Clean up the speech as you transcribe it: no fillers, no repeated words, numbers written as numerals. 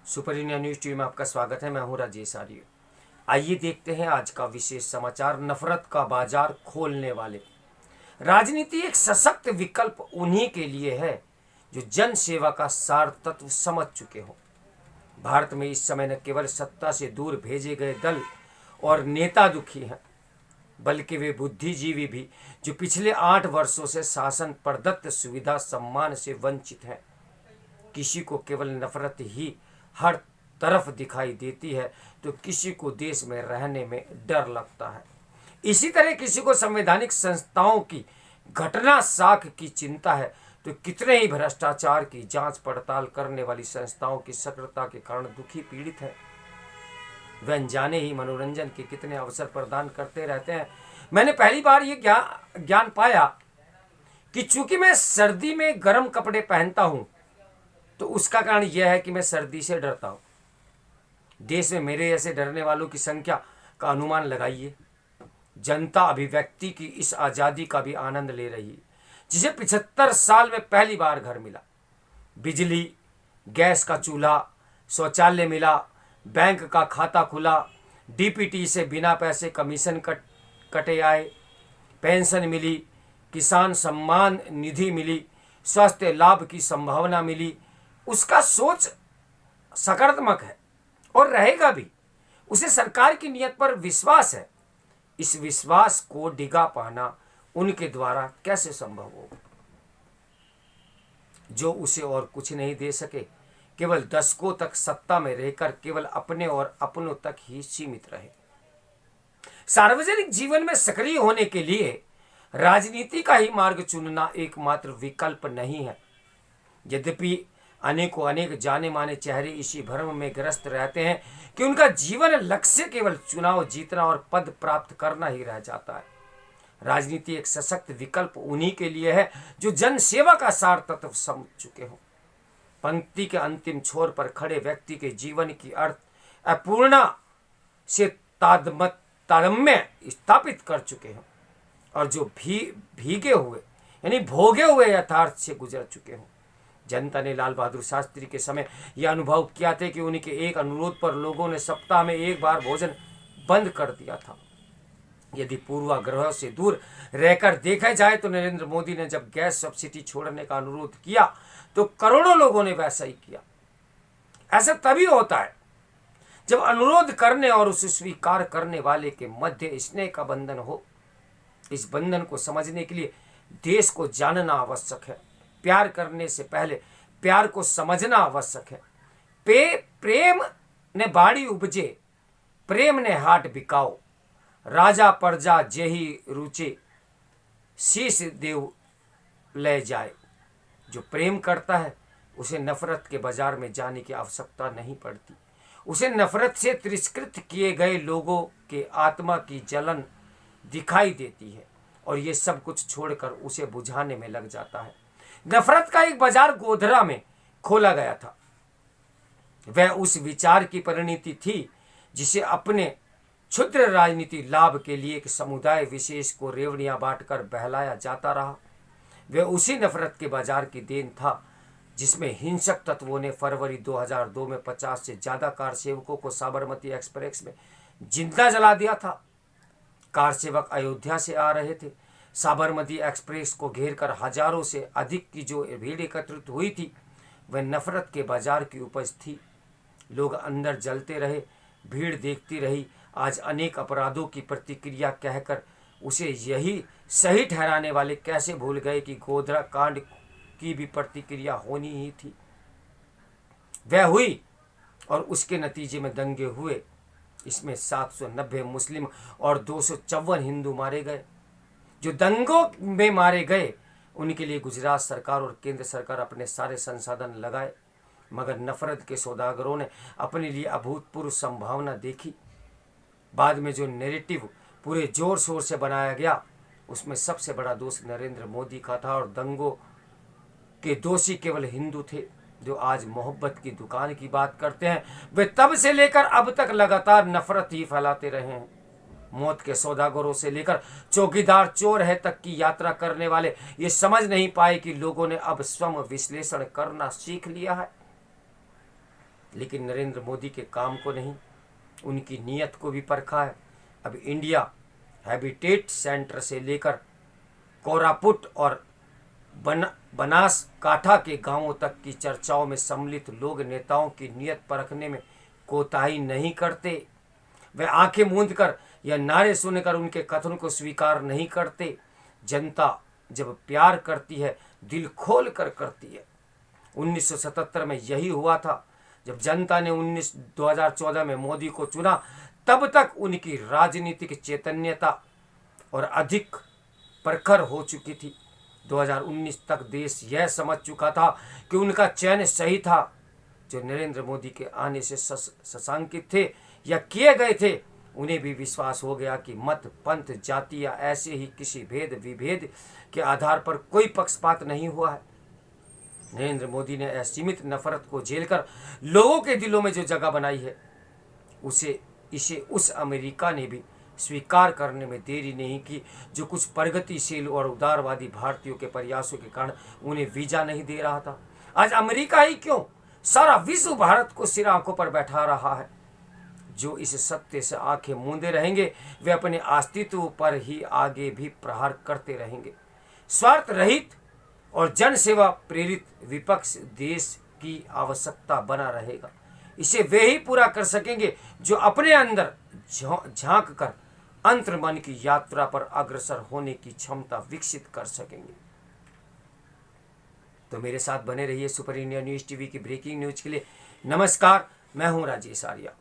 Super India news TV में आपका स्वागत है। मैं हूं राजेश आर्य। आइए देखते हैं आज का विशेष समाचार। नफरत का बाजार खोलने वाले। राजनीति एक सशक्त विकल्प उन्हीं के लिए है जो जन सेवा का सार तत्व समझ चुके हों। भारत में इस समय न केवल सत्ता से दूर भेजे गए दल और नेता दुखी हैं, बल्कि वे बुद्धिजीवी भी जो पिछले 8 वर्षों से शासन प्रदत्त सुविधा सम्मान से वंचित हैं। किसी को केवल नफरत ही हर तरफ दिखाई देती है तो किसी को देश में रहने में डर लगता है। इसी तरह किसी को संवैधानिक संस्थाओं की घटना साख की चिंता है तो कितने ही भ्रष्टाचार की जांच पड़ताल करने वाली संस्थाओं की सक्रियता के कारण दुखी पीड़ित है। वे अनजाने ही मनोरंजन के कितने अवसर प्रदान करते रहते हैं। मैंने पहली बार ये ज्ञान पाया कि चूंकि मैं सर्दी में गर्म कपड़े पहनता हूं तो उसका कारण यह है कि मैं सर्दी से डरता हूं। देश में मेरे ऐसे डरने वालों की संख्या का अनुमान लगाइए। जनता अभिव्यक्ति की इस आज़ादी का भी आनंद ले रही है जिसे 75 साल में पहली बार घर मिला। बिजली, गैस का चूल्हा, शौचालय मिला, बैंक का खाता खुला, डीपीटी से बिना पैसे कमीशन कटे आए, पेंशन मिली, किसान सम्मान निधि मिली, स्वास्थ्य लाभ की संभावना मिली। उसका सोच सकारात्मक है और रहेगा भी। उसे सरकार की नीयत पर विश्वास है। इस विश्वास को डिगा पाना उनके द्वारा कैसे संभव हो जो उसे और कुछ नहीं दे सके, केवल दशकों तक सत्ता में रहकर केवल अपने और अपनों तक ही सीमित रहे। सार्वजनिक जीवन में सक्रिय होने के लिए राजनीति का ही मार्ग चुनना एकमात्र विकल्प नहीं है। यद्यपि अनेक जाने माने चेहरे इसी भ्रम में ग्रस्त रहते हैं कि उनका जीवन लक्ष्य केवल चुनाव जीतना और पद प्राप्त करना ही रह जाता है। राजनीति एक सशक्त विकल्प उन्हीं के लिए है जो जन सेवा का सार तत्व समझ चुके हों। पंक्ति के अंतिम छोर पर खड़े व्यक्ति के जीवन की अर्थ अपूर्णा से तारतम्य स्थापित कर चुके हों और जो भीगे हुए यानी भोगे हुए यथार्थ से गुजर चुके हों। जनता ने लाल बहादुर शास्त्री के समय यह अनुभव किया था कि उनके एक अनुरोध पर लोगों ने सप्ताह में एक बार भोजन बंद कर दिया था। यदि पूर्वाग्रह से दूर रहकर देखा जाए तो नरेंद्र मोदी ने जब गैस सब्सिडी छोड़ने का अनुरोध किया तो करोड़ों लोगों ने वैसा ही किया। ऐसा तभी होता है जब अनुरोध करने और उसे स्वीकार करने वाले के मध्य स्नेह का बंधन हो। इस बंधन को समझने के लिए देश को जानना आवश्यक है। प्यार करने से पहले प्यार को समझना आवश्यक है। प्रेम ने बाड़ी उपजे, प्रेम ने हाट बिकाओ, राजा प्रजा जेही रुचे, शीश देव ले जाए। जो प्रेम करता है उसे नफरत के बाजार में जाने की आवश्यकता नहीं पड़ती। उसे नफरत से तिरस्कृत किए गए लोगों के आत्मा की जलन दिखाई देती है और ये सब कुछ छोड़कर उसे बुझाने में लग जाता है। नफरत का एक बाजार गोधरा में खोला गया था। वह उस विचार की परिणति थी जिसे अपने क्षुद्र राजनीति लाभ के लिए एक समुदाय विशेष को रेवड़ियां बांटकर बहलाया जाता रहा। वह उसी नफरत के बाजार की देन था जिसमें हिंसक तत्वों ने फरवरी 2002 में 50 से ज्यादा कार सेवकों को साबरमती एक्सप्रेस में जिंदा जला दिया था। कार सेवक अयोध्या से आ रहे थे। साबरमती एक्सप्रेस को घेरकर हजारों से अधिक की जो भीड़ एकत्रित हुई थी वह नफरत के बाजार की उपज थी। लोग अंदर जलते रहे, भीड़ देखती रही। आज अनेक अपराधों की प्रतिक्रिया कहकर उसे यही सही ठहराने वाले कैसे भूल गए कि गोधरा कांड की भी प्रतिक्रिया होनी ही थी। वह हुई और उसके नतीजे में दंगे हुए। इसमें 790 मुस्लिम और 254 हिंदू मारे गए। जो दंगों में मारे गए उनके लिए गुजरात सरकार और केंद्र सरकार अपने सारे संसाधन लगाए, मगर नफरत के सौदागरों ने अपने लिए अभूतपूर्व संभावना देखी। बाद में जो नैरेटिव पूरे जोर शोर से बनाया गया उसमें सबसे बड़ा दोष नरेंद्र मोदी का था और दंगों के दोषी केवल हिंदू थे जो आज मोहब्बत की दुकान की बात करते हैं। वे तब से लेकर अब तक लगातार नफरत ही फैलाते रहे हैं। मौत के सौदागरों से लेकर चौकीदार चोर है तक की यात्रा करने वाले ये समझ नहीं पाए कि लोगों ने अब स्वयं विश्लेषण करना सीख लिया है। लेकिन नरेंद्र मोदी के काम को नहीं, उनकी नीयत को भी परखा है। अब इंडिया हैबिटेट सेंटर से लेकर कोरापुट और बनासकाठा के गांवों तक की चर्चाओं में सम्मिलित लोग नेताओं की नीयत परखने में कोताही नहीं करते। वे आंखें मूंद कर या नारे सुनकर उनके कथन को स्वीकार नहीं करते। जनता जब प्यार करती है दिल खोल कर करती है। 1977 में यही हुआ था। जब जनता ने 2014 में मोदी को चुना, तब तक उनकी राजनीतिक चैतन्यता और अधिक प्रखर हो चुकी थी। 2019 तक देश यह समझ चुका था कि उनका चयन सही था। जो नरेंद्र मोदी के आने से शशांकित थे या किए गए थे, उन्हें भी विश्वास हो गया कि मत, पंथ, जाति या ऐसे ही किसी भेद विभेद के आधार पर कोई पक्षपात नहीं हुआ है। नरेंद्र मोदी ने असीमित नफरत को झेलकर लोगों के दिलों में जो जगह बनाई है, इसे उस अमेरिका ने भी स्वीकार करने में देरी नहीं की, जो कुछ प्रगतिशील और उदारवादी भारतीयों के प्रयासों के कारण उन्हें वीजा नहीं दे रहा था। आज अमेरिका ही क्यों, सारा विश्व भारत को सिर आंखों पर बैठा रहा है। जो इस सत्य से आंखें मूंदे रहेंगे, वे अपने अस्तित्व पर ही आगे भी प्रहार करते रहेंगे। स्वार्थ रहित और जन सेवा प्रेरित विपक्ष देश की आवश्यकता बना रहेगा। इसे वे ही पूरा कर सकेंगे जो अपने अंदर झांक कर अंतर्मन की यात्रा पर अग्रसर होने की क्षमता विकसित कर सकेंगे। तो मेरे साथ बने रहिए सुपर इंडिया न्यूज़ टीवी की ब्रेकिंग न्यूज के लिए। नमस्कार, मैं हूं राजेश आर्या।